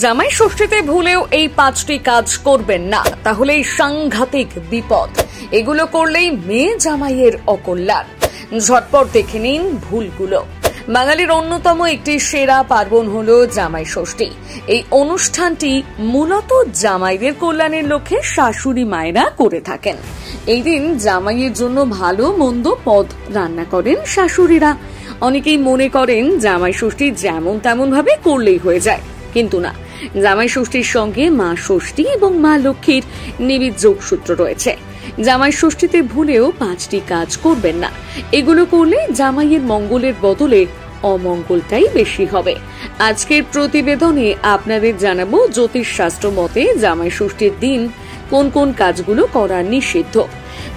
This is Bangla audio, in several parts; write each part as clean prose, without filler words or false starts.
জামাই ষষ্ঠীতে ভুলেও এই 5টি কাজ করবেন না, তাহলেই সাংঘাতিক বিপদ। এগুলো করলেই মেয়ে জামাইয়ের অকল্যাণ। ঝটপট দেখে নিন ভুলগুলো। বাঙালির অন্যতম একটি সেরা পার্বণ হলো জামাই ষষ্ঠী। এই অনুষ্ঠানটি মূলত জামাইদের কল্যাণের লক্ষ্যে শাশুড়ি মায়েরা করে থাকেন। এই দিন জামাইয়ের জন্য ভালো মন্দ পদ রান্না করেন শাশুড়িরা। অনেকেই মনে করেন জামাই ষষ্ঠী যেমন তেমন ভাবে করলেই হয়ে যায়, কিন্তু না। জামাই ষষ্ঠীর সঙ্গে মা ষষ্ঠী এবং মা লক্ষ্মীর নিবিড় যোগসূত্র রয়েছে। জামাই ষষ্ঠীতে ভুলেও 5টি কাজ করবেন না। এগুলো করলে জামাইয়ের মঙ্গলের বদলে অমঙ্গলটাই বেশি হবে। আজকের প্রতিবেদনে আপনাদের জানাবো জ্যোতিষ শাস্ত্র মতে জামাই ষষ্ঠীর দিন কোন কোন কাজগুলো করা নিষিদ্ধ।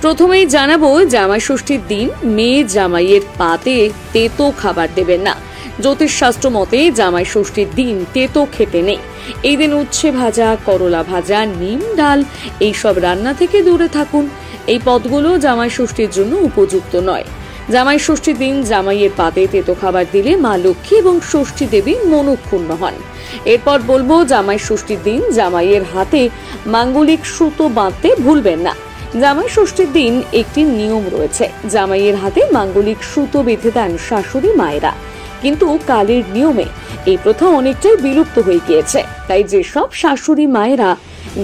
প্রথমেই জানাবো জামাই ষষ্ঠীর দিন মেয়ে জামাইয়ের পাতে তেতো খাবার দেবেন না। জ্যোতিষ শাস্ত্র মতে জামাই ষষ্ঠীর দিন তেতো খেতে নেই। এই দিন উচ্ছে ভাজা, করলা ভাজা, নিম ডাল এইসব রান্না থেকে দূরে থাকুন। এই পদগুলো জামাই ষষ্ঠীর জন্য উপযুক্ত নয়। জামাই ষষ্ঠীর দিন জামাইয়ের পাতে তেতো খাবার দিলে মা লক্ষ্মী এবং ষষ্ঠী দেবী মনক্ষুণ্ণ হন। এরপর বলবো জামাই ষষ্ঠীর দিন জামাইয়ের হাতে মাঙ্গলিক সুতো বাঁধতে ভুলবেন না। জামাই ষষ্ঠীর দিন একটি নিয়ম রয়েছে, জামাইয়ের হাতে মাঙ্গলিক সুতো বেঁধে দেন শাশুড়ি মায়েরা। কিন্তু কালের নিয়মে এই প্রথা অনেকটাই বিলুপ্ত হয়ে গিয়েছে। তাই যেসব শাশুড়ি মায়েরা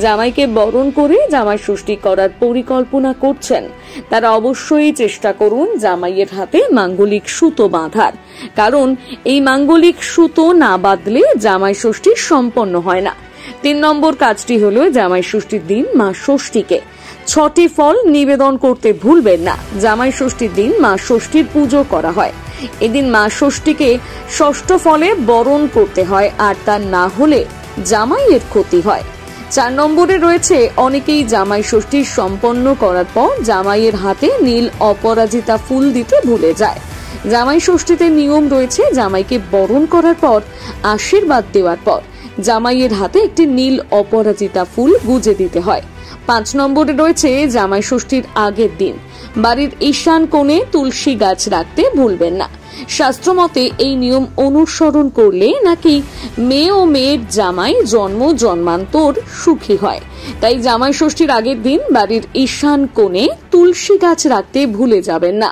জামাইকে বরণ করে জামাই ষষ্ঠী করার পরিকল্পনা করছেন, তারা অবশ্যই চেষ্টা করুন জামাইয়ের হাতে মাঙ্গলিক সুতো বাঁধার। কারণ এই মাঙ্গলিক সুতো না বাঁধলে জামাই ষষ্ঠী সম্পন্ন হয় না। 3 নম্বর কাজটি হলো জামাই ষষ্ঠীর দিন মা ষষ্ঠীকে 6টি ফল নিবেদন করতে ভুলবেন না। জামাই ষষ্ঠীর দিন মা ষষ্ঠীর পুজো করা হয়। এদিন মা ষষ্ঠীকে 6ষ্ঠ ফলে বরণ করতে হয়, আর তা না হলে জামাইয়ের ক্ষতি হয়। 4 নম্বরে রয়েছে অনেকেই জামাই ষষ্ঠী সম্পন্ন করার পর জামাইয়ের হাতে নীল অপরাজিতা ফুল দিতে ভুলে যায়। জামাই ষষ্ঠীতে নিয়ম রয়েছে জামাইকে বরণ করার পর আশীর্বাদ দেওয়ার পর জামাইয়ের হাতে একটি নীল অপরাজিতা ফুল গুজে দিতে হয়। 5 নম্বরে রয়েছে জামাই ষষ্ঠীর আগের দিন বাড়ির ঈশান কোণে তুলসী গাছ রাখতে ভুলবেন না। শাস্ত্র মতে এই নিয়ম অনুসরণ করলে নাকি মেয়ে ও মেয়ের জামাই জন্ম জন্মান্তর সুখী হয়। তাই জামাই ষষ্ঠীর আগের দিন বাড়ির ঈশান কোণে তুলসী গাছ রাখতে ভুলে যাবেন না।